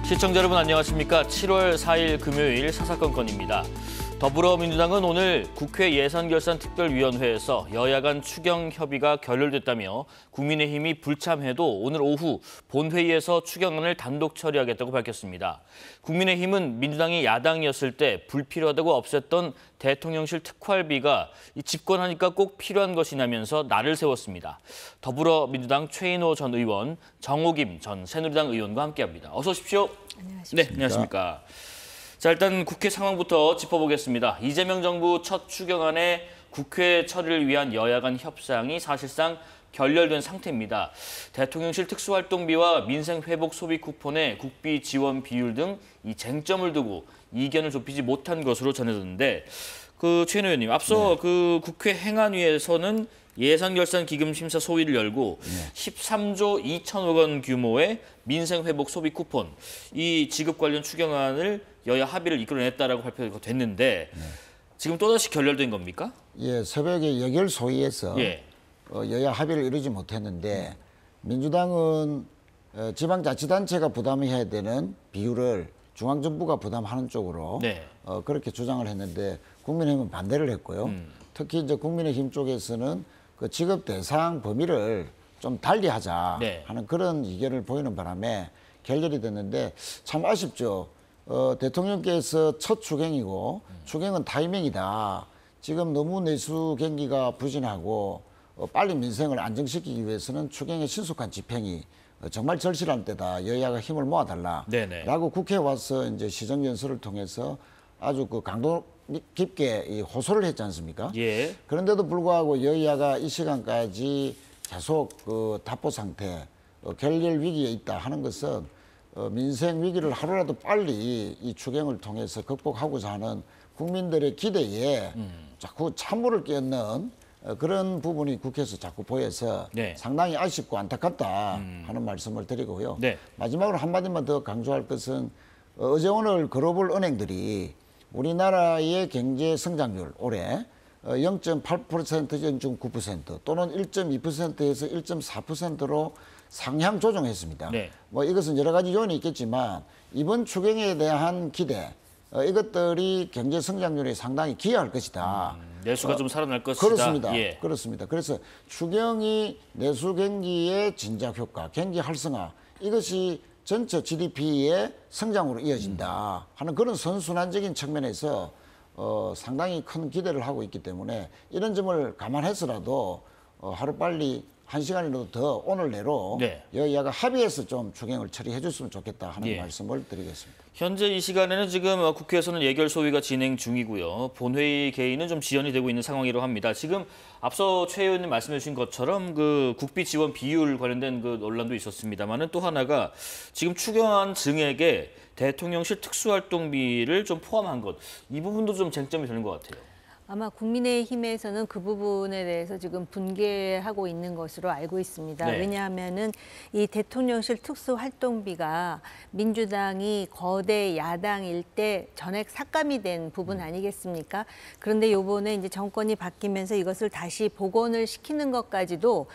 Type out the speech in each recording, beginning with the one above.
시청자 여러분 안녕하십니까. 7월 4일 금요일 사사건건입니다. 더불어민주당은 오늘 국회 예산결산특별위원회에서 여야 간 추경 협의가 결렬됐다며 국민의힘이 불참해도 오늘 오후 본회의에서 추경안을 단독 처리하겠다고 밝혔습니다. 국민의힘은 민주당이 야당이었을 때 불필요하다고 없앴던 대통령실 특활비가 집권하니까 꼭 필요한 것이냐면서 날을 세웠습니다. 더불어민주당 최인호 전 의원, 정호김 전 새누리당 의원과 함께합니다. 어서 오십시오. 안녕하십니까. 네, 안녕하십니까. 자, 일단 국회 상황부터 짚어보겠습니다. 이재명 정부 첫 추경안의 국회 처리를 위한 여야 간 협상이 사실상 결렬된 상태입니다. 대통령실 특수활동비와 민생회복 소비 쿠폰의 국비 지원 비율 등 이 쟁점을 두고 이견을 좁히지 못한 것으로 전해졌는데, 최인호 의원님, 앞서 국회 행안위에서는 예산결산기금심사 소위를 열고 13조 2천억 원 규모의 민생회복 소비 쿠폰, 이 지급 관련 추경안을 여야 합의를 이끌어냈다라고 발표가 됐는데 지금 또다시 결렬된 겁니까? 예, 새벽에 여결 소위에서 여야 합의를 이루지 못했는데 민주당은 지방자치단체가 부담해야 되는 비율을 중앙정부가 부담하는 쪽으로 그렇게 주장을 했는데 국민의힘은 반대를 했고요. 특히 이제 국민의힘 쪽에서는 그 지급 대상 범위를 좀 달리하자 하는 그런 의견을 보이는 바람에 결렬이 됐는데 참 아쉽죠. 대통령께서 첫 추경이고 추경은 타이밍이다. 지금 너무 내수 경기가 부진하고 빨리 민생을 안정시키기 위해서는 추경의 신속한 집행이 정말 절실한 때다. 여야가 힘을 모아달라라고 국회에 와서 이제 시정연설을 통해서 아주 그 강도 깊게 이 호소를 했지 않습니까? 그런데도 불구하고 여야가 이 시간까지 계속 그 답보 상태, 결렬 위기에 있다 하는 것은 민생 위기를 하루라도 빨리 이 추경을 통해서 극복하고자 하는 국민들의 기대에 자꾸 찬물을 끼얹는 그런 부분이 국회에서 자꾸 보여서 상당히 아쉽고 안타깝다 하는 말씀을 드리고요. 마지막으로 한마디만 더 강조할 것은 어제 오늘 글로벌 은행들이 우리나라의 경제 성장률 올해 0.8%, 0.9% 또는 1.2%에서 1.4%로 상향 조정했습니다. 뭐 이것은 여러 가지 요인이 있겠지만 이번 추경에 대한 기대, 이것들이 경제 성장률에 상당히 기여할 것이다. 내수가 좀 살아날 것이다. 그렇습니다. 그렇습니다. 그래서 추경이 내수 경기의 진작 효과, 경기 활성화, 이것이 전체 GDP의 성장으로 이어진다 하는 그런 선순환적인 측면에서 상당히 큰 기대를 하고 있기 때문에 이런 점을 감안해서라도 하루빨리 1시간이라도 더 오늘 내로 여야가 합의해서 좀 추경을 처리해 줬으면 좋겠다 하는 말씀을 드리겠습니다. 현재 이 시간에는 지금 국회에서는 예결 소위가 진행 중이고요. 본회의 개의는 좀 지연이 되고 있는 상황이라고 합니다. 지금 앞서 최 의원님 말씀해 주신 것처럼 그 국비 지원 비율 관련된 그 논란도 있었습니다만은 또 하나가 지금 추경안 증액에 대통령실 특수활동비를 좀 포함한 것, 이 부분도 좀 쟁점이 되는 것 같아요. 아마 국민의힘에서는 그 부분에 대해서 지금 분개하고 있는 것으로 알고 있습니다. 왜냐하면은 이 대통령실 특수활동비가 민주당이 거대 야당일 때 전액 삭감이 된 부분 아니겠습니까? 그런데 요번에 이제 정권이 바뀌면서 이것을 다시 복원을 시키는 것까지도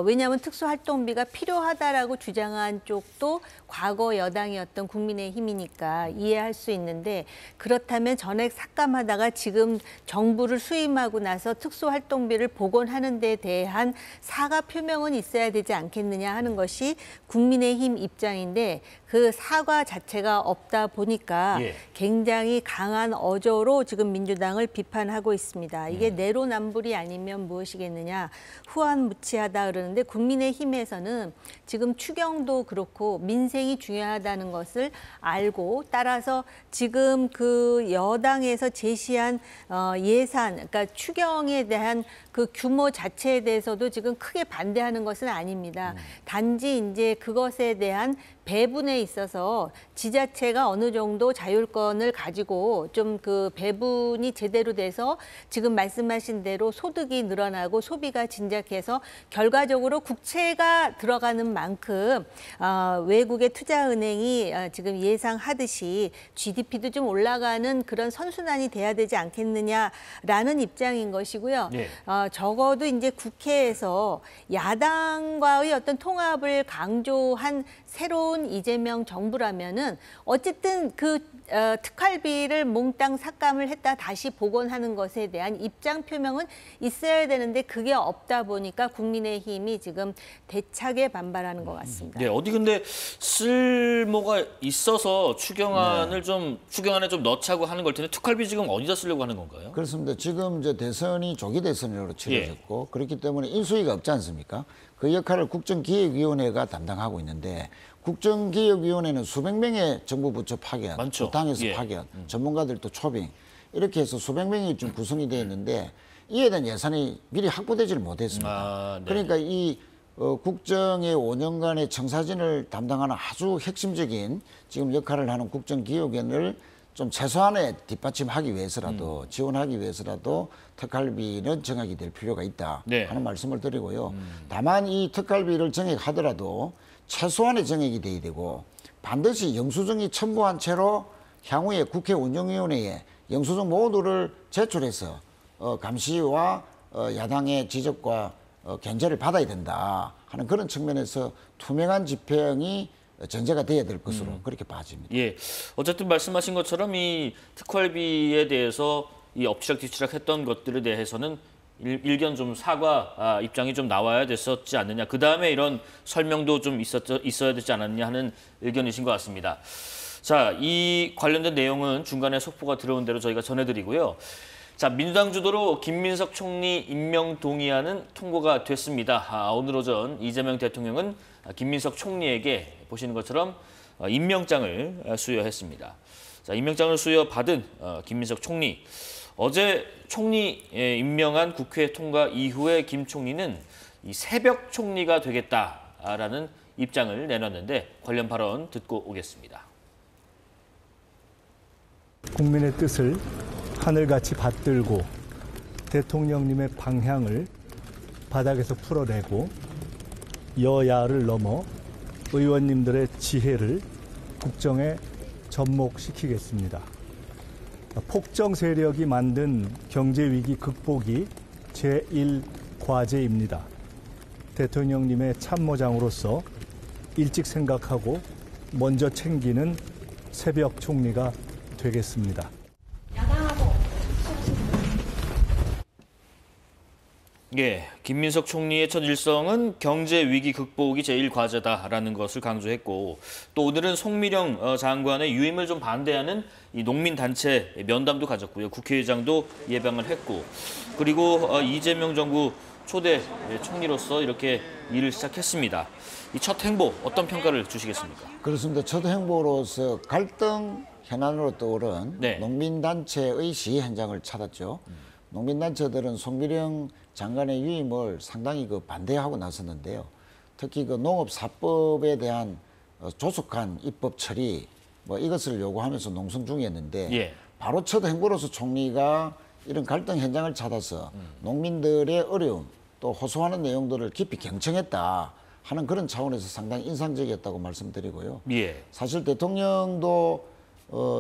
왜냐하면 특수활동비가 필요하다라고 주장한 쪽도 과거 여당이었던 국민의힘이니까 이해할 수 있는데, 그렇다면 전액 삭감하다가 지금 정부를 수임하고 나서 특수활동비를 복원하는 데 대한 사과 표명은 있어야 되지 않겠느냐 하는 것이 국민의힘 입장인데, 그 사과 자체가 없다 보니까 굉장히 강한 어조로 지금 민주당을 비판하고 있습니다. 이게 내로남불이 아니면 무엇이겠느냐, 후한무치하다 그러는데 국민의힘에서는 지금 추경도 그렇고 민생이 중요하다는 것을 알고, 따라서 지금 그 여당에서 제시한 예산, 그러니까 추경에 대한 그 규모 자체에 대해서도 지금 크게 반대하는 것은 아닙니다. 단지 이제 그것에 대한 배분에 있어서 지자체가 어느 정도 자율권을 가지고 좀 그 배분이 제대로 돼서 지금 말씀하신 대로 소득이 늘어나고 소비가 진작해서 결과적으로 국채가 들어가는 만큼 외국의 투자은행이 지금 예상하듯이 GDP도 좀 올라가는 그런 선순환이 돼야 되지 않겠느냐라는 입장인 것이고요. 적어도 이제 국회에서 야당과의 어떤 통합을 강조한 새로운 현 이재명 정부라면은 어쨌든 그 특활비를 몽땅 삭감을 했다 다시 복원하는 것에 대한 입장 표명은 있어야 되는데 그게 없다 보니까 국민의힘이 지금 대차게 반발하는 것 같습니다. 네, 어디 근데 쓸모가 있어서 추경안에 좀 넣자고 하는 걸 텐데 특활비 지금 어디다 쓰려고 하는 건가요? 그렇습니다. 지금 이제 대선이 조기 대선으로 치러졌고 그렇기 때문에 인수위가 없지 않습니까? 그 역할을 국정기획위원회가 담당하고 있는데 국정기획위원회는 수백 명의 정부 부처 파견, 많죠. 당에서 파견, 전문가들도 초빙 이렇게 해서 수백 명이 좀 구성이 되어 있는데 이에 대한 예산이 미리 확보되지를 못했습니다. 네. 그러니까 이 국정의 5년간의 청사진을 담당하는 아주 핵심적인 지금 역할을 하는 국정기획위원회를 좀 최소한의 뒷받침하기 위해서라도 지원하기 위해서라도 특활비는 정액이 될 필요가 있다 하는 말씀을 드리고요. 다만 이 특활비를 정액하더라도 최소한의 정액이 돼야 되고 반드시 영수증이 첨부한 채로 향후에 국회 운영위원회에 영수증 모두를 제출해서 감시와 야당의 지적과 견제를 받아야 된다 하는 그런 측면에서 투명한 집행이 전제가 돼야 될 것으로 그렇게 봐집니다. 예, 어쨌든 말씀하신 것처럼 이 특활비에 대해서 이 엎치락뒤치락 했던 것들에 대해서는 일견 좀 사과 입장이 좀 나와야 됐었지 않느냐. 그 다음에 이런 설명도 좀 있어야 되지 않았냐 하는 의견이신 것 같습니다. 자, 이 관련된 내용은 중간에 속보가 들어온 대로 저희가 전해드리고요. 자, 민주당 주도로 김민석 총리 임명 동의안은 통과가 됐습니다. 오늘 오전 이재명 대통령은 김민석 총리에게 보시는 것처럼 임명장을 수여했습니다. 자, 임명장을 수여받은 김민석 총리. 어제 총리 임명한 국회 통과 이후에 김 총리는 이 새벽 총리가 되겠다라는 입장을 내놨는데 관련 발언 듣고 오겠습니다. 국민의 뜻을 하늘같이 받들고 대통령님의 방향을 바닥에서 풀어내고 여야를 넘어 의원님들의 지혜를 국정에 접목시키겠습니다. 폭정 세력이 만든 경제위기 극복이 제1과제입니다. 대통령님의 참모장으로서 일찍 생각하고 먼저 챙기는 새벽 총리가 되겠습니다. 예, 김민석 총리의 첫 일성은 경제 위기 극복이 제1과제다라는 것을 강조했고 또 오늘은 송미령 장관의 유임을 좀 반대하는 이 농민단체 면담도 가졌고요. 국회의장도 예방을 했고 그리고 이재명 정부 초대 총리로서 이렇게 일을 시작했습니다. 이 첫 행보 어떤 평가를 주시겠습니까? 그렇습니다. 첫 행보로서 갈등 현안으로 떠오른 농민단체의 시위 현장을 찾았죠. 농민단체들은 송미령 장관의 유임을 상당히 반대하고 나섰는데요. 특히 농업사법에 대한 조속한 입법 처리 이것을 요구하면서 농성 중이었는데 바로 첫 행보로서 총리가 이런 갈등 현장을 찾아서 농민들의 어려움 또 호소하는 내용들을 깊이 경청했다 하는 그런 차원에서 상당히 인상적이었다고 말씀드리고요. 사실 대통령도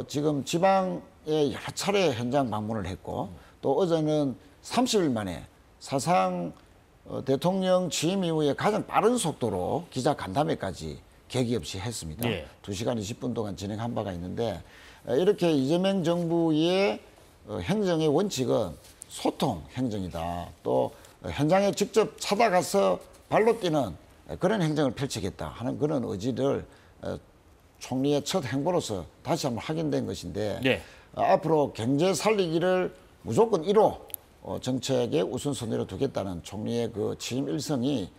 지금 지방에 여러 차례 현장 방문을 했고 또 어제는 30일 만에 사상 대통령 취임 이후에 가장 빠른 속도로 기자 간담회까지 격의 없이 했습니다. 2시간 20분 동안 진행한 바가 있는데 이렇게 이재명 정부의 행정의 원칙은 소통 행정이다. 또 현장에 직접 찾아가서 발로 뛰는 그런 행정을 펼치겠다 하는 그런 의지를 총리의 첫 행보로서 다시 한번 확인된 것인데 앞으로 경제 살리기를 무조건 1호 정책의 우선순위로 두겠다는 총리의 그 취임 일성이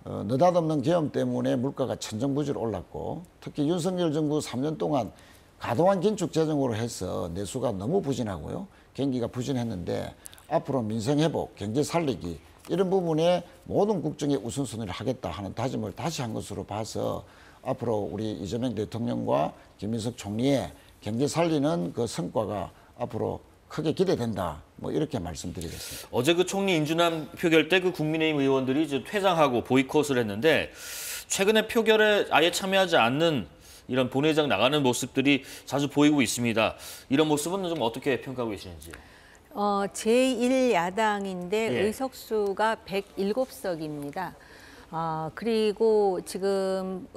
느닷없는 계엄 때문에 물가가 천정부지로 올랐고 특히 윤석열 정부 3년 동안 과도한 긴축 재정으로 해서 내수가 너무 부진하고요. 경기가 부진했는데 앞으로 민생 회복, 경제 살리기 이런 부분에 모든 국정의 우선순위를 하겠다 하는 다짐을 다시 한 것으로 봐서 앞으로 우리 이재명 대통령과 김민석 총리의 경제 살리는 그 성과가 앞으로 크게 기대된다. 이렇게 말씀드리겠습니다. 어제 그 총리 인준안 표결 때 그 국민의힘 의원들이 이제 퇴장하고 보이콧을 했는데 최근에 표결에 아예 참여하지 않는 이런 본회의장 나가는 모습들이 자주 보이고 있습니다. 이런 모습은 좀 어떻게 평가하고 계시는지요? 제1야당인데 의석수가 107석입니다. 그리고 지금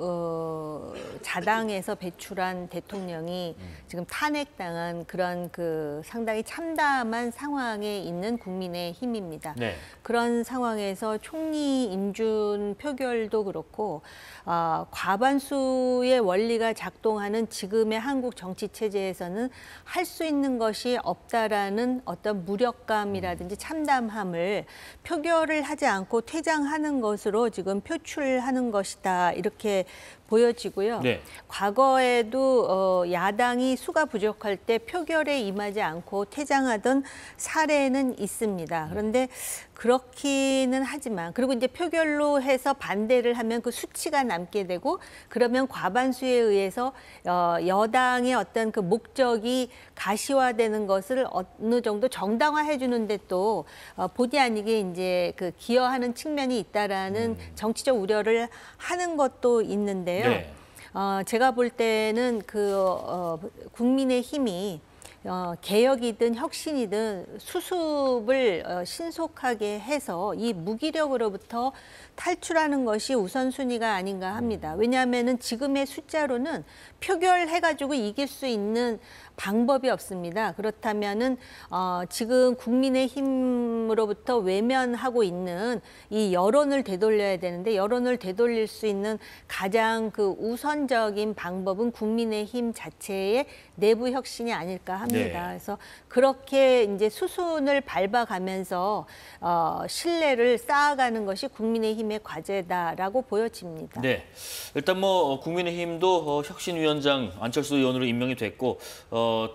자당에서 배출한 대통령이 지금 탄핵당한 그런 그 상당히 참담한 상황에 있는 국민의힘입니다. 네. 그런 상황에서 총리 인준 표결도 그렇고 과반수의 원리가 작동하는 지금의 한국 정치 체제에서는 할 수 있는 것이 없다라는 어떤 무력감이라든지 참담함을 표결을 하지 않고 퇴장하는 것으로 지금 표출하는 것이다 이렇게 보여지고요. 네. 과거에도 야당이 수가 부족할 때 표결에 임하지 않고 퇴장하던 사례는 있습니다. 그런데 그렇기는 하지만 그리고 이제 표결로 해서 반대를 하면 그 수치가 남게 되고 그러면 과반수에 의해서 여당의 어떤 그 목적이 가시화되는 것을 어느 정도 정당화해 주는데 또 본의 아니게 이제 그 기여하는 측면이 있다라는 정치적 우려를 하는 것도 있는데요. 네. 제가 볼 때는 국민의힘이 개혁이든 혁신이든 수습을 신속하게 해서 이 무기력으로부터 탈출하는 것이 우선순위가 아닌가 합니다. 왜냐하면은 지금의 숫자로는 표결해가지고 이길 수 있는 방법이 없습니다. 그렇다면은 지금 국민의힘으로부터 외면하고 있는 이 여론을 되돌려야 되는데 여론을 되돌릴 수 있는 가장 그 우선적인 방법은 국민의힘 자체의 내부 혁신이 아닐까 합니다. 네. 그래서 그렇게 이제 수순을 밟아가면서 신뢰를 쌓아가는 것이 국민의힘의 과제다라고 보여집니다. 네, 일단 뭐 국민의힘도 혁신위원장 안철수 의원으로 임명이 됐고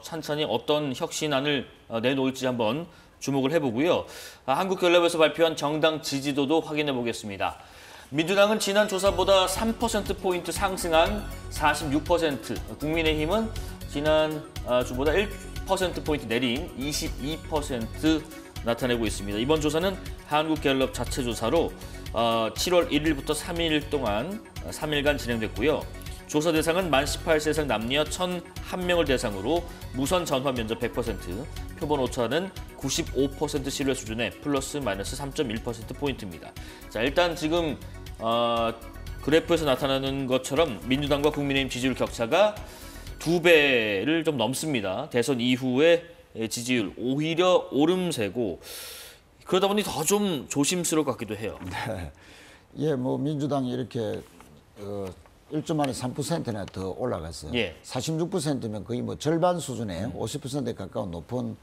찬찬히 어떤 혁신안을 내놓을지 한번 주목을 해보고요. 한국갤럽에서 발표한 정당 지지도도 확인해 보겠습니다. 민주당은 지난 조사보다 3%포인트 상승한 46%, 국민의힘은 지난 주보다 1%포인트 내린 22% 나타내고 있습니다. 이번 조사는 한국갤럽 자체 조사로 7월 1일부터 3일 동안 3일간 진행됐고요. 조사 대상은 만 18세 이상 남녀 1,001명을 대상으로 무선 전화 면접 100%, 표본 오차는 95% 신뢰 수준의 플러스 마이너스 3.1%포인트입니다. 자, 일단 지금 그래프에서 나타나는 것처럼 민주당과 국민의힘 지지율 격차가 2배를 좀 넘습니다. 대선 이후의 지지율 오히려 오름세고 그러다 보니 더 좀 조심스러울 것 같기도 해요. 네. 예, 뭐 민주당이 이렇게 1주 만에 3%나 더 올라갔어요. 예. 46%면 거의 뭐 절반 수준에 50%에 가까운 높은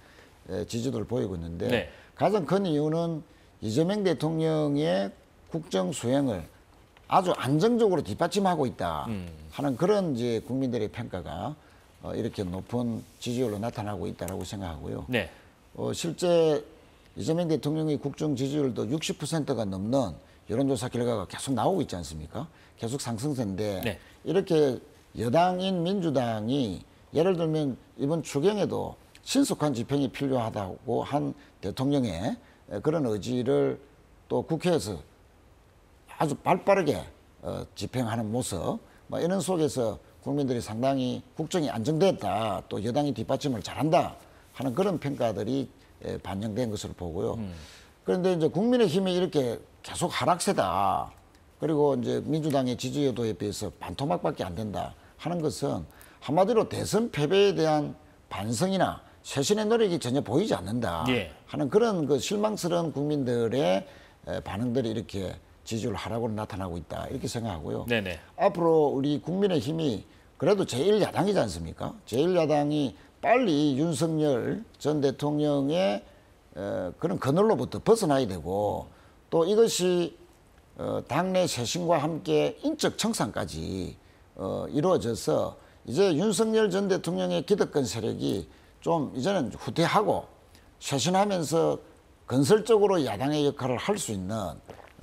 지지도를 보이고 있는데 네. 가장 큰 이유는 이재명 대통령의 국정 수행을 아주 안정적으로 뒷받침하고 있다 하는 그런 이제 국민들의 평가가 이렇게 높은 지지율로 나타나고 있다라고 생각하고요. 네. 실제 이재명 대통령의 국정 지지율도 60%가 넘는 여론조사 결과가 계속 나오고 있지 않습니까? 계속 상승세인데 네. 이렇게 여당인 민주당이 예를 들면 이번 추경에도 신속한 집행이 필요하다고 한 대통령의 그런 의지를 또 국회에서 아주 발빠르게 집행하는 모습 이런 속에서 국민들이 상당히 국정이 안정됐다 또 여당이 뒷받침을 잘한다 하는 그런 평가들이 반영된 것으로 보고요. 그런데 이제 국민의힘이 이렇게 계속 하락세다. 그리고 이제 민주당의 지지도에 비해서 반토막밖에 안 된다 하는 것은 한마디로 대선 패배에 대한 반성이나 쇄신의 노력이 전혀 보이지 않는다 하는 그런 그 실망스러운 국민들의 반응들이 이렇게 지지율 하락으로 나타나고 있다 이렇게 생각하고요. 네네. 앞으로 우리 국민의힘이 그래도 제1야당이지 않습니까? 제1야당이 빨리 윤석열 전 대통령의 그런 그늘로부터 벗어나야 되고 또 이것이 당내 쇄신과 함께 인적 청산까지 이루어져서 이제 윤석열 전 대통령의 기득권 세력이 좀 이제는 후퇴하고 쇄신하면서 건설적으로 야당의 역할을 할 수 있는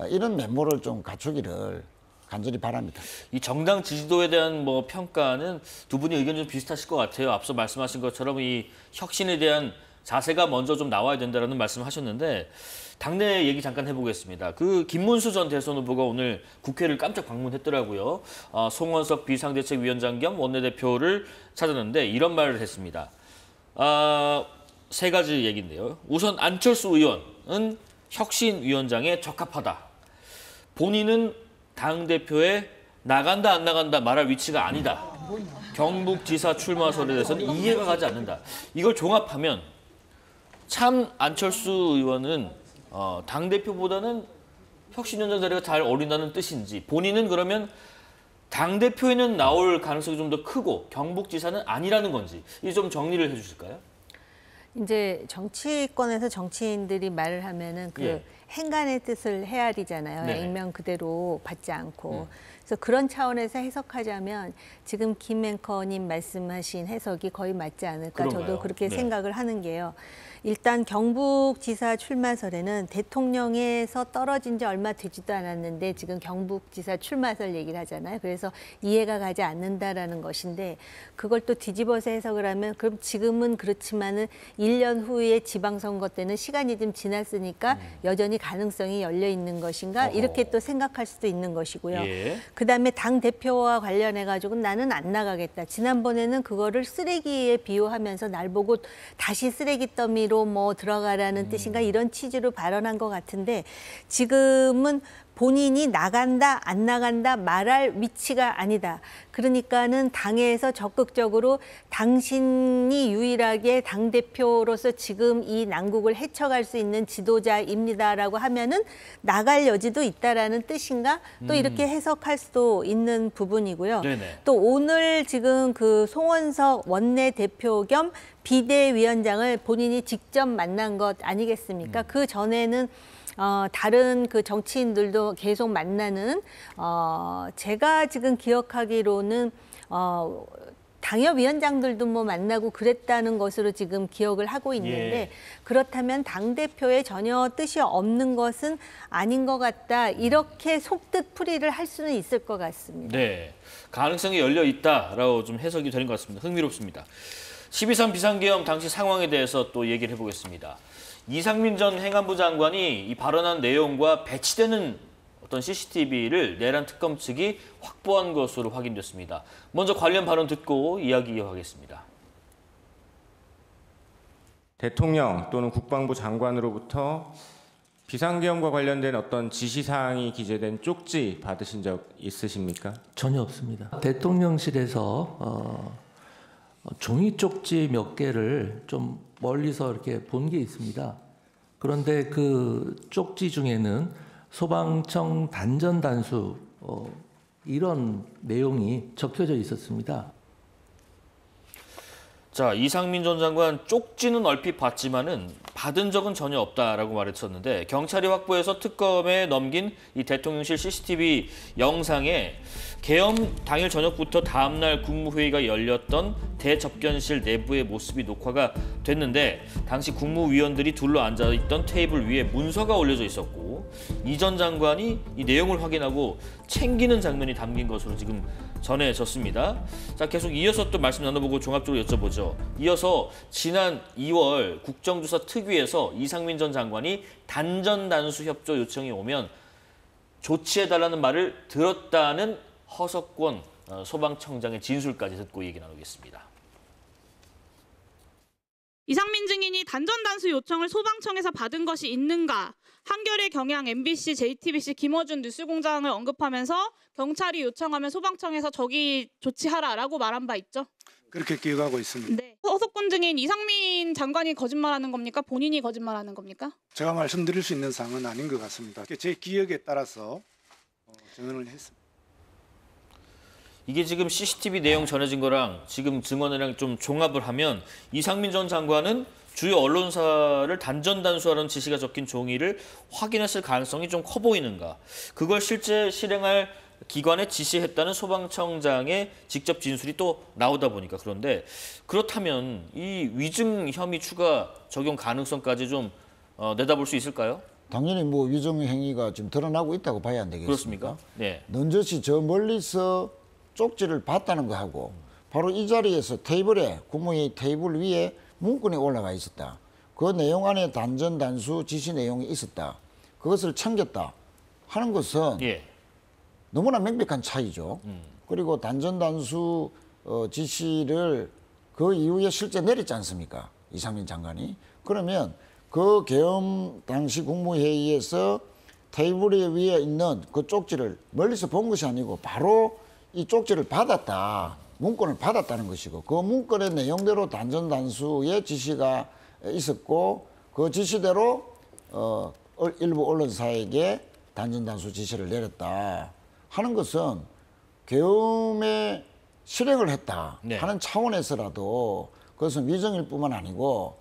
이런 면모를 좀 갖추기를 간절히 바랍니다. 이 정당 지지도에 대한 뭐 평가는 두 분이 의견 좀 비슷하실 것 같아요. 앞서 말씀하신 것처럼 이 혁신에 대한 자세가 먼저 좀 나와야 된다라는 말씀을 하셨는데 당내 얘기 잠깐 해보겠습니다. 그 김문수 전 대선 후보가 오늘 국회를 깜짝 방문했더라고요. 송원석 비상대책위원장 겸 원내대표를 찾았는데 이런 말을 했습니다. 세 가지 얘기인데요. 우선 안철수 의원은 혁신위원장에 적합하다. 본인은 당대표의 나간다 안 나간다 말할 위치가 아니다. 경북지사 출마설에 대해서는 이해가 가지 않는다. 이걸 종합하면 참 안철수 의원은 당대표보다는 혁신위원장 자리가 잘 어울린다는 뜻인지, 본인은 그러면 당대표에는 나올 가능성이 좀 더 크고 경북지사는 아니라는 건지, 이 좀 정리를 해주실까요? 이제 정치권에서 정치인들이 말을 하면은 그 행간의 뜻을 헤아리잖아요. 네. 액면 그대로 받지 않고. 그래서 그런 차원에서 해석하자면 지금 김 앵커님 말씀하신 해석이 거의 맞지 않을까. 그런가요? 저도 그렇게 네. 생각을 하는 게요. 일단 경북지사 출마설에는 대통령에서 떨어진 지 얼마 되지도 않았는데 지금 경북지사 출마설 얘기를 하잖아요. 그래서 이해가 가지 않는다라는 것인데, 그걸 또 뒤집어서 해석을 하면 그럼 지금은 그렇지만은 1년 후에 지방선거 때는 시간이 좀 지났으니까 여전히 가능성이 열려 있는 것인가, 이렇게 또 생각할 수도 있는 것이고요. 예. 그다음에 당 대표와 관련해 가지고 나는 안 나가겠다. 지난번에는 그거를 쓰레기에 비유하면서 날 보고 다시 쓰레기 더미로 뭐 들어가라는 뜻인가, 이런 취지로 발언한 것 같은데, 지금은 본인이 나간다 안 나간다 말할 위치가 아니다. 그러니까는 당에서 적극적으로 당신이 유일하게 당대표로서 지금 이 난국을 헤쳐갈 수 있는 지도자입니다라고 하면은 나갈 여지도 있다라는 뜻인가, 또 이렇게 해석할 수도 있는 부분이고요. 네네. 또 오늘 지금 그 송원석 원내대표 겸 비대위원장을 본인이 직접 만난 것 아니겠습니까? 그 전에는 다른 그 정치인들도 계속 만나는, 제가 지금 기억하기로는 당협위원장들도 뭐 만나고 그랬다는 것으로 지금 기억을 하고 있는데, 예. 그렇다면 당대표에 전혀 뜻이 없는 것은 아닌 것 같다, 이렇게 속뜻 풀이를 할 수는 있을 것 같습니다. 네, 가능성이 열려 있다라고 좀 해석이 되는 것 같습니다. 흥미롭습니다. 12.3 비상계엄 당시 상황에 대해서 또 얘기를 해보겠습니다. 이상민 전 행안부 장관이 이 발언한 내용과 배치되는 어떤 CCTV를 내란 특검 측이 확보한 것으로 확인됐습니다. 먼저 관련 발언 듣고 이야기 이어가겠습니다. 대통령 또는 국방부 장관으로부터 비상계엄과 관련된 어떤 지시사항이 기재된 쪽지 받으신 적 있으십니까? 전혀 없습니다. 대통령실에서 종이 쪽지 몇 개를 좀 멀리서 이렇게 본 게 있습니다. 그런데 그 쪽지 중에는 소방청 단전 단수 이런 내용이 적혀져 있었습니다. 자, 이상민 전 장관 쪽지는 얼핏 봤지만은 받은 적은 전혀 없다라고 말했었는데, 경찰이 확보해서 특검에 넘긴 이 대통령실 CCTV 영상에 계엄 당일 저녁부터 다음날 국무회의가 열렸던 대접견실 내부의 모습이 녹화가 됐는데, 당시 국무위원들이 둘러앉아 있던 테이블 위에 문서가 올려져 있었고, 이 전 장관이 이 내용을 확인하고 챙기는 장면이 담긴 것으로 지금 전해졌습니다. 자, 계속 이어서 또 말씀 나눠보고 종합적으로 여쭤보죠. 이어서 지난 2월 국정조사 특위에서 이상민 전 장관이 단전 단수 협조 요청이 오면 조치해달라는 말을 들었다는 허석권 소방청장의 진술까지 듣고 얘기 나누겠습니다. 이상민 증인이 단전 단수 요청을 소방청에서 받은 것이 있는가? 한겨레, 경향, MBC, JTBC, 김어준 뉴스공장을 언급하면서 경찰이 요청하면 소방청에서 저기 조치하라라고 말한 바 있죠? 그렇게 기억하고 있습니다. 네. 허석권 증인, 이상민 장관이 거짓말하는 겁니까? 본인이 거짓말하는 겁니까? 제가 말씀드릴 수 있는 사항은 아닌 것 같습니다. 제 기억에 따라서 증언을 했습니다. 이게 지금 CCTV 내용 전해진 거랑 지금 증언이랑 좀 종합을 하면 이상민 전 장관은 주요 언론사를 단전 단수하라는 지시가 적힌 종이를 확인했을 가능성이 좀 커 보이는가. 그걸 실제 실행할 기관에 지시했다는 소방청장의 직접 진술이 또 나오다 보니까. 그런데 그렇다면 이 위증 혐의 추가 적용 가능성까지 좀 내다볼 수 있을까요? 당연히 뭐 위증 행위가 지금 드러나고 있다고 봐야 안 되겠습니까? 그렇습니까? 네. 넌저시 저 멀리서 쪽지를 봤다는 거하고 바로 이 자리에서 테이블에, 국무회의 테이블 위에 문건이 올라가 있었다. 그 내용 안에 단전 단수 지시 내용이 있었다. 그것을 챙겼다 하는 것은 너무나 명백한 차이죠. 그리고 단전 단수 지시를 그 이후에 실제 내렸지 않습니까? 이상민 장관이. 그러면 그 계엄 당시 국무회의에서 테이블 위에 있는 그 쪽지를 멀리서 본 것이 아니고 바로 이 쪽지를 받았다, 문건을 받았다는 것이고, 그 문건의 내용대로 단전단수의 지시가 있었고, 그 지시대로 일부 언론사에게 단전단수 지시를 내렸다 하는 것은 계엄에 실행을 했다 하는 차원에서라도 그것은 위정일 뿐만 아니고,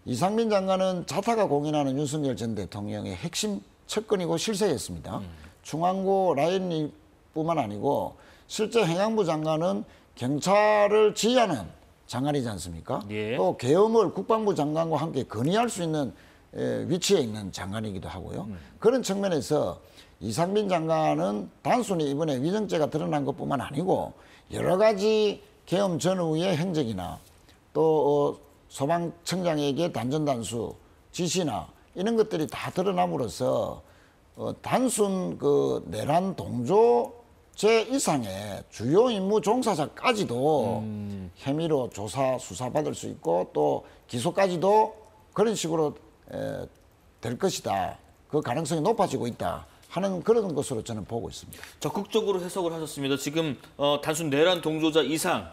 이상민 장관은 자타가 공인하는 윤석열 전 대통령의 핵심 측근이고 실세였습니다. 중앙고 라인일 뿐만 아니고 실제 행안부 장관은 경찰을 지휘하는 장관이지 않습니까? 예. 또 계엄을 국방부 장관과 함께 건의할 수 있는 위치에 있는 장관이기도 하고요. 그런 측면에서 이상민 장관은 단순히 이번에 위정죄가 드러난 것뿐만 아니고 여러 가지 계엄 전후의 행적이나 또 소방청장에게 단전단수 지시나 이런 것들이 다 드러남으로써 단순 그 내란 동조죄 이상의 주요 임무 종사자까지도 혐의로 조사 수사받을 수 있고 또 기소까지도 그런 식으로 될 것이다. 그 가능성이 높아지고 있다 하는 그런 것으로 저는 보고 있습니다. 적극적으로 해석을 하셨습니다. 지금 단순 내란 동조자 이상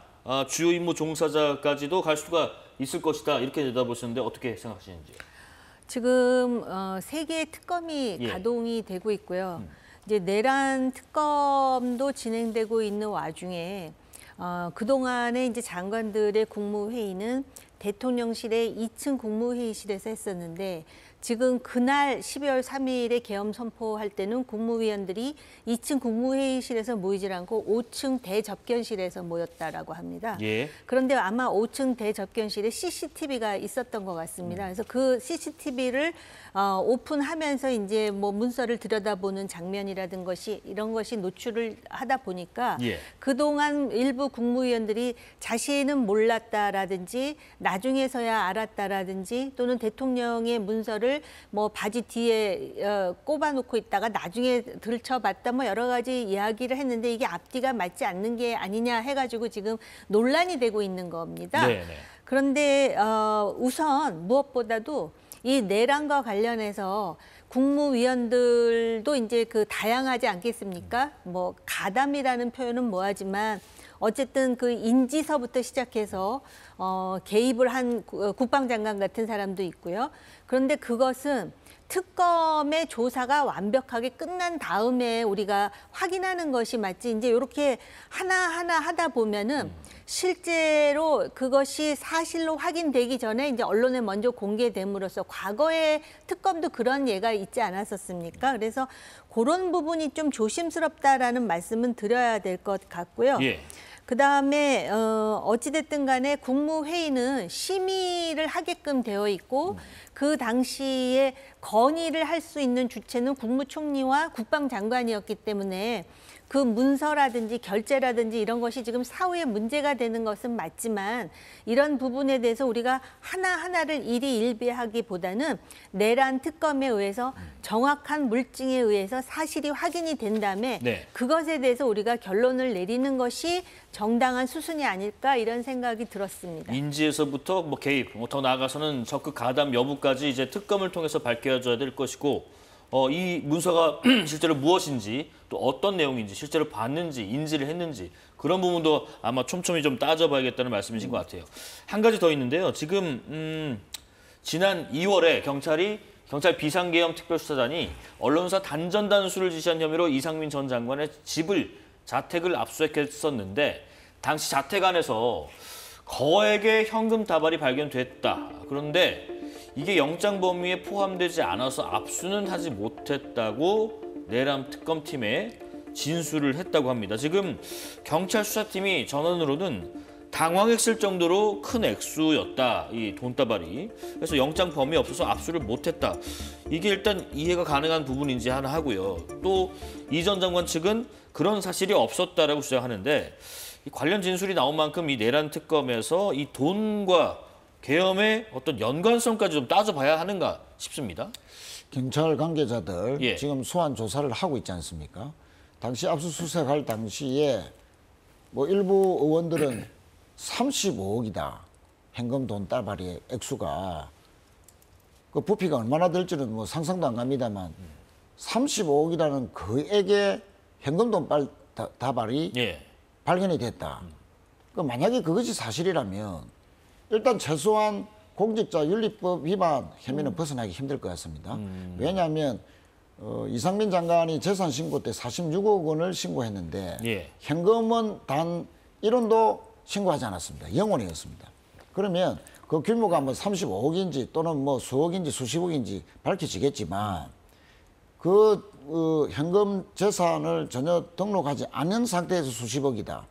주요 임무 종사자까지도 갈 수가 있을 것이다 이렇게 내다보시는데 어떻게 생각하시는지요? 지금 세 개의 특검이 가동이 되고 있고요. 이제 내란 특검도 진행되고 있는 와중에 그동안에 이제 장관들의 국무회의는 대통령실의 2층 국무회의실에서 했었는데, 지금 그날 12월 3일에 계엄 선포할 때는 국무위원들이 2층 국무회의실에서 모이질 않고 5층 대접견실에서 모였다라고 합니다. 예. 그런데 아마 5층 대접견실에 CCTV가 있었던 것 같습니다. 그래서 그 CCTV를 오픈하면서 이제 뭐 문서를 들여다보는 장면이라든 것이 이런 것이 노출을 하다 보니까 그동안 일부 국무위원들이 자신은 몰랐다라든지 나중에서야 알았다라든지 또는 대통령의 문서를 뭐 바지 뒤에 꼽아놓고 있다가 나중에 들춰봤다 뭐 여러 가지 이야기를 했는데 이게 앞뒤가 맞지 않는 게 아니냐 해가지고 지금 논란이 되고 있는 겁니다. 네네. 그런데 우선 무엇보다도 이 내란과 관련해서 국무위원들도 이제 그 다양하지 않겠습니까? 뭐 가담이라는 표현은 뭐하지만 어쨌든 그 인지서부터 시작해서 개입을 한 국방장관 같은 사람도 있고요. 그런데 그것은 특검의 조사가 완벽하게 끝난 다음에 우리가 확인하는 것이 맞지, 이제 이렇게 하나하나 하다 보면은 실제로 그것이 사실로 확인되기 전에 이제 언론에 먼저 공개됨으로써 과거의 특검도 그런 예가 있지 않았었습니까? 그래서 그런 부분이 좀 조심스럽다라는 말씀은 드려야 될 것 같고요. 그다음에 어찌됐든 간에 국무회의는 심의를 하게끔 되어 있고 그 당시에 건의를 할 수 있는 주체는 국무총리와 국방장관이었기 때문에 그 문서라든지 결재라든지 이런 것이 지금 사후에 문제가 되는 것은 맞지만 이런 부분에 대해서 우리가 하나하나를 일희일비하기보다는 내란 특검에 의해서 정확한 물증에 의해서 사실이 확인이 된 다음에 그것에 대해서 우리가 결론을 내리는 것이 정당한 수순이 아닐까 이런 생각이 들었습니다. 인지에서부터 뭐 개입, 더 나아가서는 적극 가담 여부까지 이제 특검을 통해서 밝혀져야 될 것이고 이 문서가 실제로 무엇인지 또 어떤 내용인지 실제로 봤는지 인지를 했는지 그런 부분도 아마 촘촘히 좀 따져봐야겠다는 말씀이신 것 같아요. 한 가지 더 있는데요. 지금 지난 2월에 경찰 비상계엄 특별수사단이 언론사 단전단수를 지시한 혐의로 이상민 전 장관의 자택을 압수했었는데 당시 자택 안에서 거액의 현금 다발이 발견됐다. 그런데 이게 영장 범위에 포함되지 않아서 압수는 하지 못했다고 내란 특검팀에 진술을 했다고 합니다. 지금 경찰 수사팀이 전원으로는 당황했을 정도로 큰 액수였다, 이 돈다발이. 그래서 영장 범위에 없어서 압수를 못했다. 이게 일단 이해가 가능한 부분인지 하나 하고요. 또 이 전 장관 측은 그런 사실이 없었다라고 주장하는데 이 관련 진술이 나온 만큼 이 내란 특검에서 이 돈과 계엄의 어떤 연관성까지 좀 따져봐야 하는가 싶습니다. 경찰 관계자들 지금 소환 조사를 하고 있지 않습니까? 당시 압수수색할 당시에 뭐 일부 의원들은 35억이다. 현금 돈다발의 액수가 그 부피가 얼마나 될지는 뭐 상상도 안 갑니다만 35억이라는 거액의 현금돈 다발이 예. 발견이 됐다. 그 만약에 그것이 사실이라면 일단 최소한 공직자윤리법 위반 혐의는 벗어나기 힘들 것 같습니다. 왜냐하면 이상민 장관이 재산 신고 때 46억 원을 신고했는데 예. 현금은 단 1원도 신고하지 않았습니다. 0원이었습니다. 그러면 그 규모가 뭐 35억인지 또는 뭐 수억인지 수십억인지 밝혀지겠지만 현금 재산을 전혀 등록하지 않은 상태에서 수십억이다.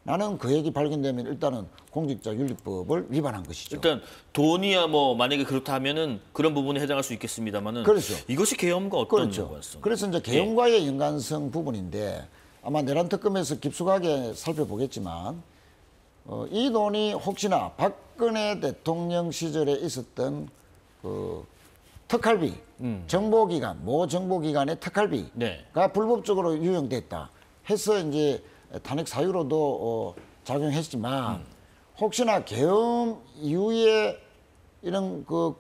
나는 그 얘기 발견되면 일단은 공직자윤리법을 위반한 것이죠. 일단 돈이야 뭐 만약에 그렇다 하면은 그런 부분에 해당할 수 있겠습니다만은 그렇죠. 이것이 계엄과 어떤 그렇죠. 연관성? 그래서 이제 계엄과의 연관성 부분인데 아마 내란 특검에서 깊숙하게 살펴보겠지만 이 돈이 혹시나 박근혜 대통령 시절에 있었던 그 특활비, 정보기관, 모 정보기관의 특활비가 네. 불법적으로 유용됐다 해서 이제 탄핵 사유로도 작용했지만 혹시나 계엄 이후에 이런 그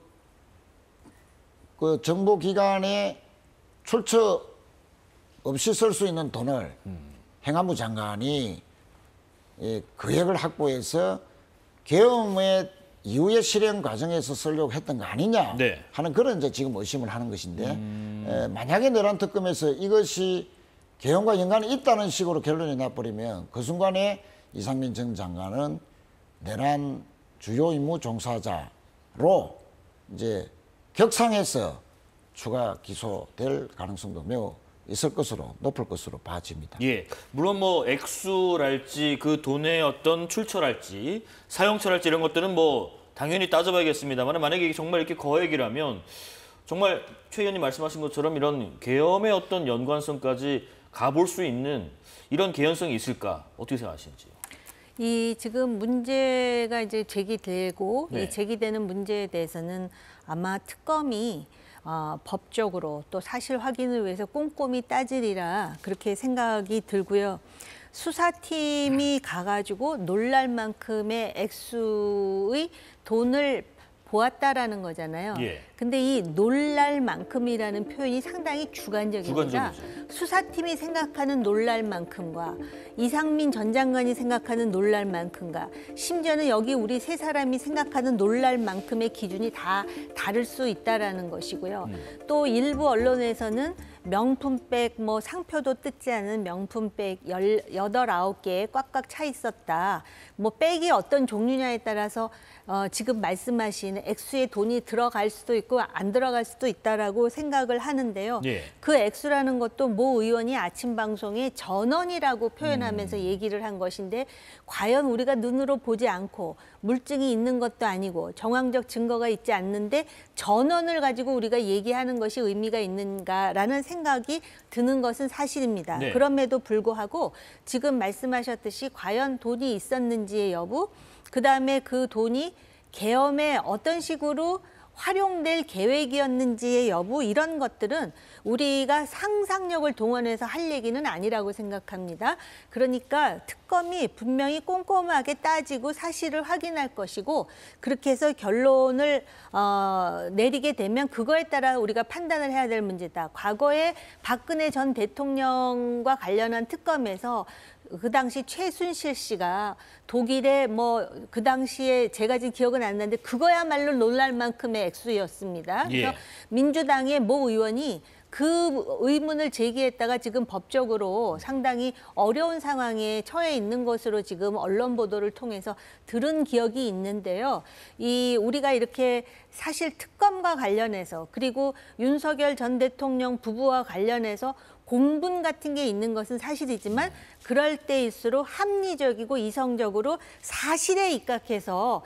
정보기관에 출처 없이 쓸 수 있는 돈을 행안부 장관이 거액을 확보해서 계엄의 이후의 실행 과정에서 쓰려고 했던 거 아니냐 네. 하는 그런 이제 지금 의심을 하는 것인데 만약에 내란 특검에서 이것이 계엄과 연관이 있다는 식으로 결론이 나버리면 그 순간에 이상민 전 장관은 내란 주요 임무 종사자로 이제 격상해서 추가 기소될 가능성도 매우 있을 것으로 높을 것으로 봐집니다. 예, 물론 뭐 액수랄지 그 돈의 어떤 출처랄지 사용처랄지 이런 것들은 뭐 당연히 따져봐야겠습니다만 만약에 이게 정말 이렇게 거액이라면 정말 최 의원님 말씀하신 것처럼 이런 계엄의 어떤 연관성까지 가볼 수 있는 이런 개연성이 있을까 어떻게 생각하시는지요? 이 지금 문제가 이제 제기되고 네. 이 제기되는 문제에 대해서는 아마 특검이 법적으로 또 사실 확인을 위해서 꼼꼼히 따지리라 그렇게 생각이 들고요. 수사팀이 가가지고 놀랄 만큼의 액수의 돈을 보았다라는 거잖아요. 예. 근데 이 놀랄 만큼이라는 표현이 상당히 주관적입니다. 주관적이죠. 수사팀이 생각하는 놀랄 만큼과 이상민 전 장관이 생각하는 놀랄 만큼과 심지어는 여기 우리 세 사람이 생각하는 놀랄 만큼의 기준이 다 다를 수 있다라는 것이고요. 또 일부 언론에서는 명품백 뭐 상표도 뜯지 않은 명품백 18, 9개에 꽉꽉 차 있었다. 뭐 백이 어떤 종류냐에 따라서 지금 말씀하신 액수의 돈이 들어갈 수도 있고 안 들어갈 수도 있다라고 생각을 하는데요. 예. 그 액수라는 것도 모 의원이 아침 방송에 전원이라고 표현하면서 얘기를 한 것인데 과연 우리가 눈으로 보지 않고 물증이 있는 것도 아니고 정황적 증거가 있지 않는데 전원을 가지고 우리가 얘기하는 것이 의미가 있는가라는 생각이 드는 것은 사실입니다. 네. 그럼에도 불구하고 지금 말씀하셨듯이 과연 돈이 있었는지의 여부, 그다음에 그 돈이 계엄에 어떤 식으로 활용될 계획이었는지의 여부 이런 것들은 우리가 상상력을 동원해서 할 얘기는 아니라고 생각합니다. 그러니까 특검이 분명히 꼼꼼하게 따지고 사실을 확인할 것이고 그렇게 해서 결론을 내리게 되면 그거에 따라 우리가 판단을 해야 될 문제다. 과거에 박근혜 전 대통령과 관련한 특검에서 그 당시 최순실 씨가 독일에 뭐 그 당시에 제가 지금 기억은 안 나는데 그거야말로 놀랄 만큼의 액수였습니다. 그래서 예. 민주당의 모 의원이 그 의문을 제기했다가 지금 법적으로 상당히 어려운 상황에 처해 있는 것으로 지금 언론 보도를 통해서 들은 기억이 있는데요. 우리가 이렇게 사실 특검과 관련해서 그리고 윤석열 전 대통령 부부와 관련해서 공분 같은 게 있는 것은 사실이지만 그럴 때일수록 합리적이고 이성적으로 사실에 입각해서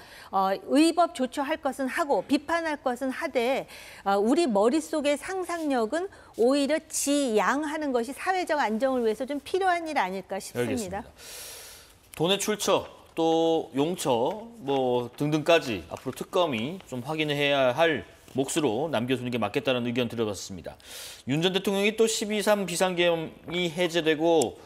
의법 조처할 것은 하고 비판할 것은 하되 우리 머릿속의 상상력은 오히려 지양하는 것이 사회적 안정을 위해서 좀 필요한 일 아닐까 싶습니다. 알겠습니다. 돈의 출처 또 용처 뭐 등등까지 앞으로 특검이 좀 확인해야 할 몫으로 남겨두는 게 맞겠다는 의견 들어봤습니다. 윤 전 대통령이 또 12.3 비상계엄이 해제되고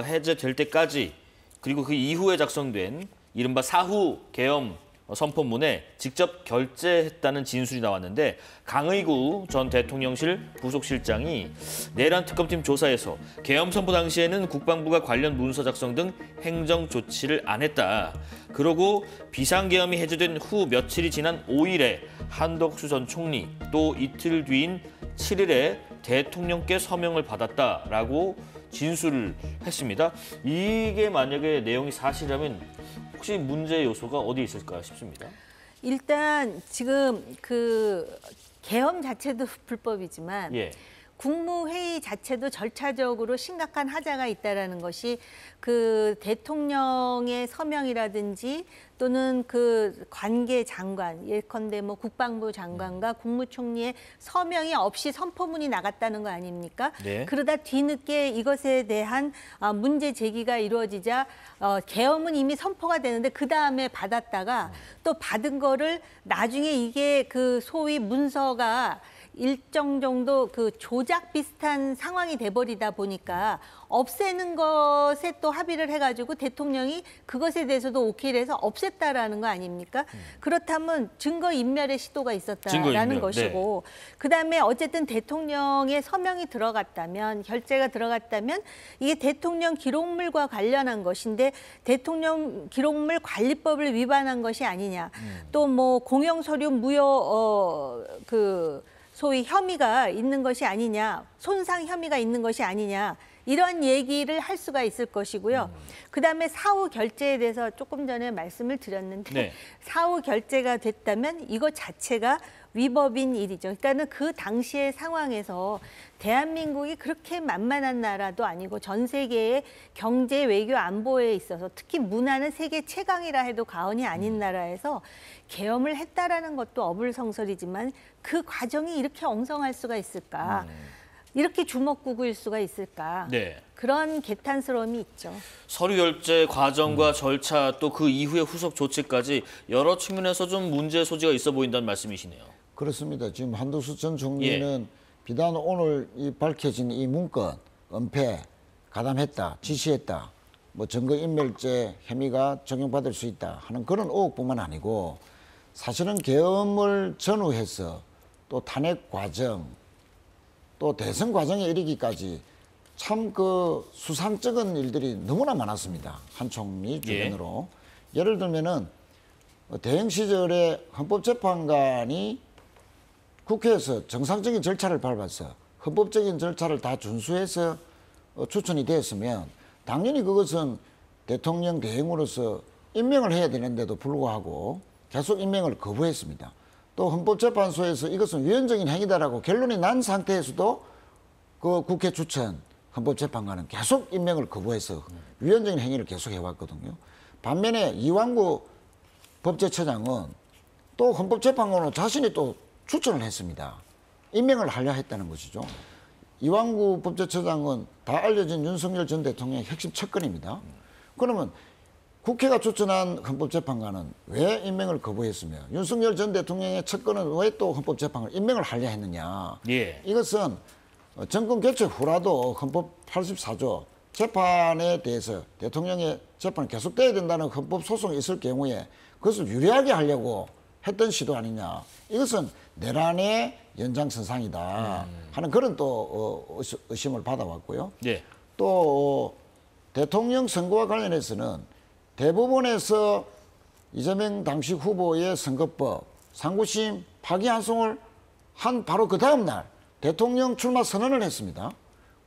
해제될 때까지 그리고 그 이후에 작성된 이른바 사후 계엄 선포문에 직접 결재했다는 진술이 나왔는데 강의구 전 대통령실 부속실장이 내란 특검팀 조사에서 계엄 선포 당시에는 국방부가 관련 문서 작성 등 행정 조치를 안 했다. 그러고 비상계엄이 해제된 후 며칠이 지난 5일에 한덕수 전 총리 또 이틀 뒤인 7일에 대통령께 서명을 받았다라고 진술을 했습니다. 이게 만약에 내용이 사실이라면 혹시 문제 요소가 어디 있을까 싶습니다. 일단 지금 그 계엄 자체도 불법이지만 예. 국무회의 자체도 절차적으로 심각한 하자가 있다라는 것이 그 대통령의 서명이라든지 또는 그 관계 장관, 예컨대 뭐 국방부 장관과 국무총리의 서명이 없이 선포문이 나갔다는 거 아닙니까? 네. 그러다 뒤늦게 이것에 대한 문제 제기가 이루어지자 계엄은 이미 선포가 되는데 그 다음에 받았다가 또 받은 거를 나중에 이게 그 소위 문서가 일정 정도 그 조작 비슷한 상황이 돼버리다 보니까 없애는 것에 또 합의를 해가지고 대통령이 그것에 대해서도 오케이를 해서 없앴다라는 거 아닙니까? 그렇다면 증거인멸의 시도가 있었다라는 증거인멸, 것이고 그다음에 어쨌든 대통령의 서명이 들어갔다면 결재가 들어갔다면 이게 대통령 기록물과 관련한 것인데 대통령 기록물 관리법을 위반한 것이 아니냐. 또 뭐 공영서류 무효 소위 혐의가 있는 것이 아니냐, 손상 혐의가 있는 것이 아니냐 이런 얘기를 할 수가 있을 것이고요. 그다음에 사후 결재에 대해서 조금 전에 말씀을 드렸는데 네. 사후 결재가 됐다면 이것 자체가 위법인 일이죠. 그러니까는 그 당시의 상황에서 대한민국이 그렇게 만만한 나라도 아니고 전 세계의 경제, 외교, 안보에 있어서 특히 문화는 세계 최강이라 해도 과언이 아닌 나라에서 계엄을 했다라는 것도 어불성설이지만 그 과정이 이렇게 엉성할 수가 있을까? 이렇게 주먹구구일 수가 있을까? 네. 그런 개탄스러움이 있죠. 서류 결재 과정과 절차 또 그 이후의 후속 조치까지 여러 측면에서 좀 문제 소지가 있어 보인다는 말씀이시네요. 그렇습니다. 지금 한덕수 전 총리는 비단 오늘 이 밝혀진 이 문건, 은폐, 가담했다, 지시했다, 뭐 증거인멸죄 혐의가 적용받을 수 있다 하는 그런 의혹뿐만 아니고 사실은 계엄을 전후해서 또 탄핵 과정, 또 대선 과정에 이르기까지 참 그 수상쩍은 일들이 너무나 많았습니다. 한 총리 주변으로. 예를 들면은 대행 시절에 헌법재판관이 국회에서 정상적인 절차를 밟아서 헌법적인 절차를 다 준수해서 추천이 되었으면 당연히 그것은 대통령 대행으로서 임명을 해야 되는데도 불구하고 계속 임명을 거부했습니다. 또 헌법재판소에서 이것은 위헌적인 행위다라고 결론이 난 상태에서도 그 국회 추천 헌법재판관은 계속 임명을 거부해서 위헌적인 행위를 계속 해왔거든요. 반면에 이완구 법제처장은 또 헌법재판관으로 자신이 또 추천을 했습니다. 임명을 하려 했다는 것이죠. 이완구 법제처장은 다 알려진 윤석열 전 대통령의 핵심 측근입니다. 그러면 국회가 추천한 헌법재판관은 왜 임명을 거부했으며 윤석열 전 대통령의 측근은 왜 또 헌법재판관을 임명을 하려 했느냐. 이것은 정권 교체 후라도 헌법 84조 재판에 대해서 대통령의 재판이 계속돼야 된다는 헌법 소송이 있을 경우에 그것을 유리하게 하려고 했던 시도 아니냐. 이것은 내란의 연장선상이다 하는 그런 또 의심을 받아왔고요. 또 대통령 선거와 관련해서는 대법원에서 이재명 당시 후보의 선거법 상고심 파기환송을 한 바로 그 다음 날 대통령 출마 선언을 했습니다.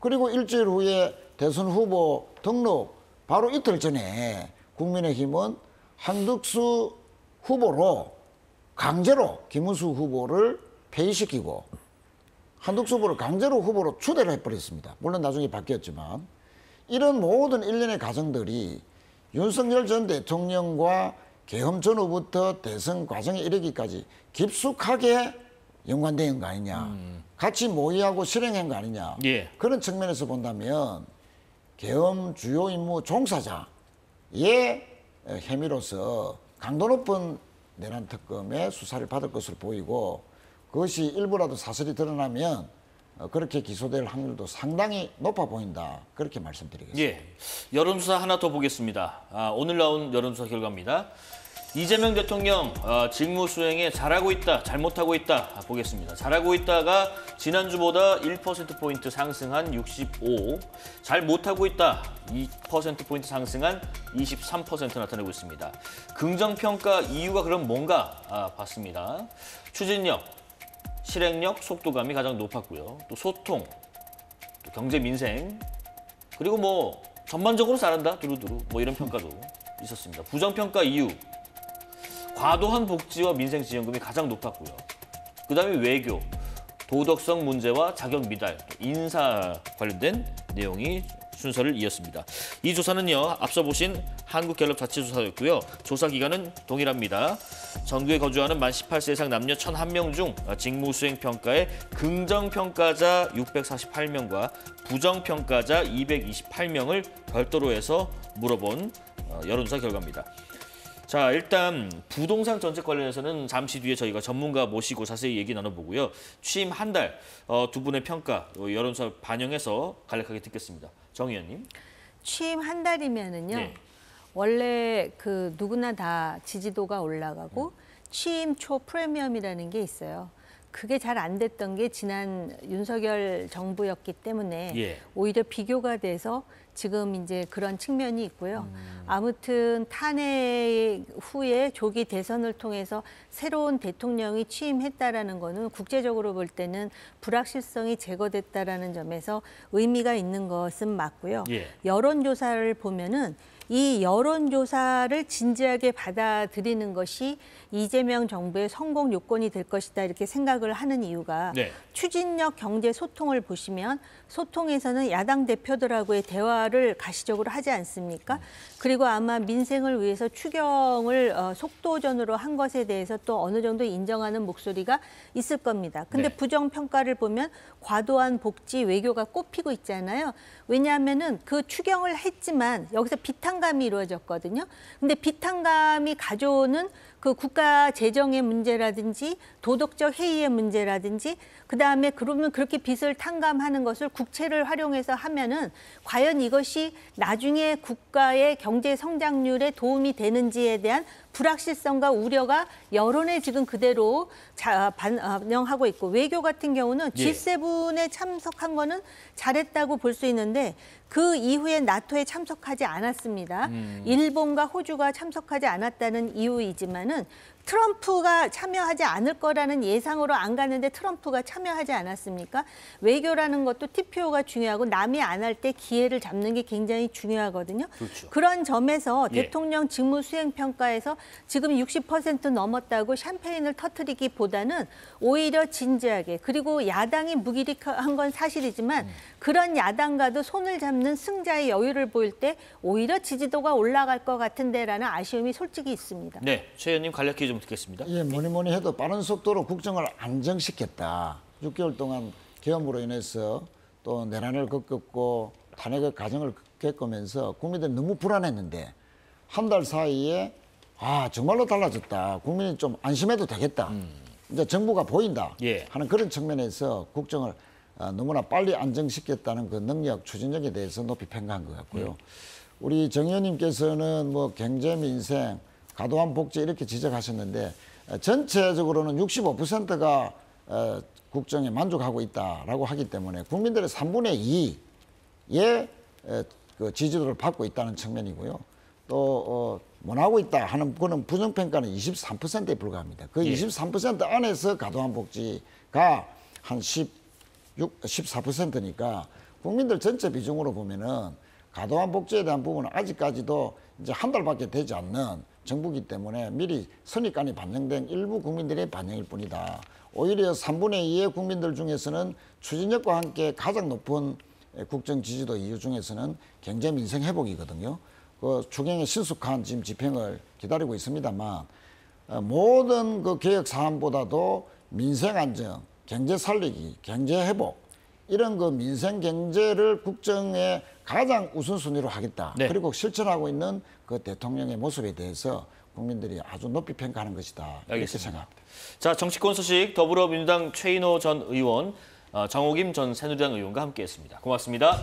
그리고 일주일 후에 대선 후보 등록 바로 이틀 전에 국민의힘은 한덕수 후보로 강제로 김문수 후보를 폐위시키고 한덕수 후보를 강제로 후보로 추대를 해버렸습니다. 물론 나중에 바뀌었지만 이런 모든 일련의 과정들이 윤석열 전 대통령과 계엄 전후부터 대선 과정에 이르기까지 깊숙하게 연관된 거 아니냐. 같이 모의하고 실행한 거 아니냐. 그런 측면에서 본다면 계엄 주요 임무 종사자의 혐의로서 강도 높은 내란 특검의 수사를 받을 것으로 보이고 그것이 일부라도 사실이 드러나면 그렇게 기소될 확률도 상당히 높아 보인다. 그렇게 말씀드리겠습니다. 여론조사 하나 더 보겠습니다. 오늘 나온 여론조사 결과입니다. 이재명 대통령 직무 수행에 잘하고 있다, 잘못하고 있다 보겠습니다. 잘하고 있다가 지난주보다 1%포인트 상승한 65, 잘못하고 있다 2%포인트 상승한 23% 나타내고 있습니다. 긍정평가 이유가 그럼 뭔가 봤습니다. 추진력, 실행력, 속도감이 가장 높았고요. 또 소통, 또 경제 민생, 그리고 뭐 전반적으로 잘한다, 두루두루 뭐 이런 평가도 있었습니다. 부정평가 이유, 과도한 복지와 민생지원금이 가장 높았고요. 그다음에 외교, 도덕성 문제와 자격 미달, 인사 관련된 내용이 순서를 이었습니다. 이 조사는요, 앞서 보신 한국갤럽 자체 조사였고요. 조사 기간은 동일합니다. 전국에 거주하는 만 18세 이상 남녀 1,001명 중 직무 수행 평가에 긍정 평가자 648명과 부정 평가자 228명을 별도로 해서 물어본 여론조사 결과입니다. 자, 일단 부동산 정책 관련해서는 잠시 뒤에 저희가 전문가 모시고 자세히 얘기 나눠보고요. 취임 한 달 두 분의 평가 여론조사 반영해서 간략하게 듣겠습니다. 정 의원님. 취임 한 달이면은요. 네. 원래 그 누구나 다 지지도가 올라가고 취임 초 프리미엄이라는 게 있어요. 그게 잘 안 됐던 게 지난 윤석열 정부였기 때문에 오히려 비교가 돼서 지금 이제 그런 측면이 있고요. 아무튼 탄핵 후에 조기 대선을 통해서 새로운 대통령이 취임했다라는 거는 국제적으로 볼 때는 불확실성이 제거됐다라는 점에서 의미가 있는 것은 맞고요. 여론조사를 보면은 이 여론조사를 진지하게 받아들이는 것이 이재명 정부의 성공 요건이 될 것이다 이렇게 생각을 하는 이유가 추진력 경제 소통을 보시면 소통에서는 야당 대표들하고의 대화를 가시적으로 하지 않습니까? 그리고 아마 민생을 위해서 추경을 속도전으로 한 것에 대해서 또 어느 정도 인정하는 목소리가 있을 겁니다. 근데 부정평가를 보면 과도한 복지, 외교가 꼽히고 있잖아요. 왜냐하면은 그 추경을 했지만 여기서 비탄감이 이루어졌거든요. 근데 비탄감이 가져오는 그 국가 재정의 문제라든지 도덕적 해이의 문제라든지 그다음에 그러면 그렇게 빚을 탕감하는 것을 국채를 활용해서 하면은 과연 이것이 나중에 국가의 경제 성장률에 도움이 되는지에 대한 불확실성과 우려가 여론에 지금 그대로 반영하고 있고 외교 같은 경우는 G7에 참석한 거는 잘했다고 볼 수 있는데 그 이후에 나토에 참석하지 않았습니다. 일본과 호주가 참석하지 않았다는 이유이지만은 트럼프가 참여하지 않을 거라는 예상으로 안 갔는데 트럼프가 참여하지 않았습니까? 외교라는 것도 TPO가 중요하고 남이 안 할 때 기회를 잡는 게 굉장히 중요하거든요. 그렇죠. 그런 점에서 대통령 직무 수행 평가에서 지금 60% 넘었다고 샴페인을 터뜨리기보다는 오히려 진지하게 그리고 야당이 무기력한 건 사실이지만 그런 야당과도 손을 잡는 승자의 여유를 보일 때 오히려 지지도가 올라갈 것 같은데라는 아쉬움이 솔직히 있습니다. 네, 최 의원님 간략히 좀 듣겠습니다. 예, 뭐니 해도 빠른 속도로 국정을 안정시켰다. 6개월 동안 계엄으로 인해서 또 내란을 겪었고 탄핵의 과정을 겪으면서 국민들이 너무 불안했는데 한 달 사이에 정말로 달라졌다. 국민이 좀 안심해도 되겠다. 이제 정부가 보인다 하는 그런 측면에서 국정을 너무나 빨리 안정시켰다는 그 능력, 추진력에 대해서 높이 평가한 것 같고요. 우리 정 의원님께서는 뭐 경제, 민생, 과도한 복지 이렇게 지적하셨는데 전체적으로는 65%가 국정에 만족하고 있다라고 하기 때문에 국민들의 3분의 2의 그 지지도를 받고 있다는 측면이고요. 또 못하고 있다 하는 그런 부정평가는 23%에 불과합니다. 그 23% 안에서 과도한 복지가 한 14%니까 국민들 전체 비중으로 보면은 과도한 복지에 대한 부분은 아직까지도 이제 한 달밖에 되지 않는 정부이기 때문에 미리 선입관이 반영된 일부 국민들의 반영일 뿐이다. 오히려 3분의 2의 국민들 중에서는 추진력과 함께 가장 높은 국정 지지도 이유 중에서는 경제 민생 회복이거든요. 그 추경의 신속한 지금 집행을 기다리고 있습니다만 모든 그 개혁 사안보다도 민생 안정, 경제 살리기, 경제 회복 이런 그 민생 경제를 국정의 가장 우선순위로 하겠다. 그리고 실천하고 있는 그 대통령의 모습에 대해서 국민들이 아주 높이 평가하는 것이다. 알겠습니다. 이렇게 생각합니다. 자, 정치권 소식 더불어민주당 최인호 전 의원, 정호김 전 새누리당 의원과 함께했습니다. 고맙습니다.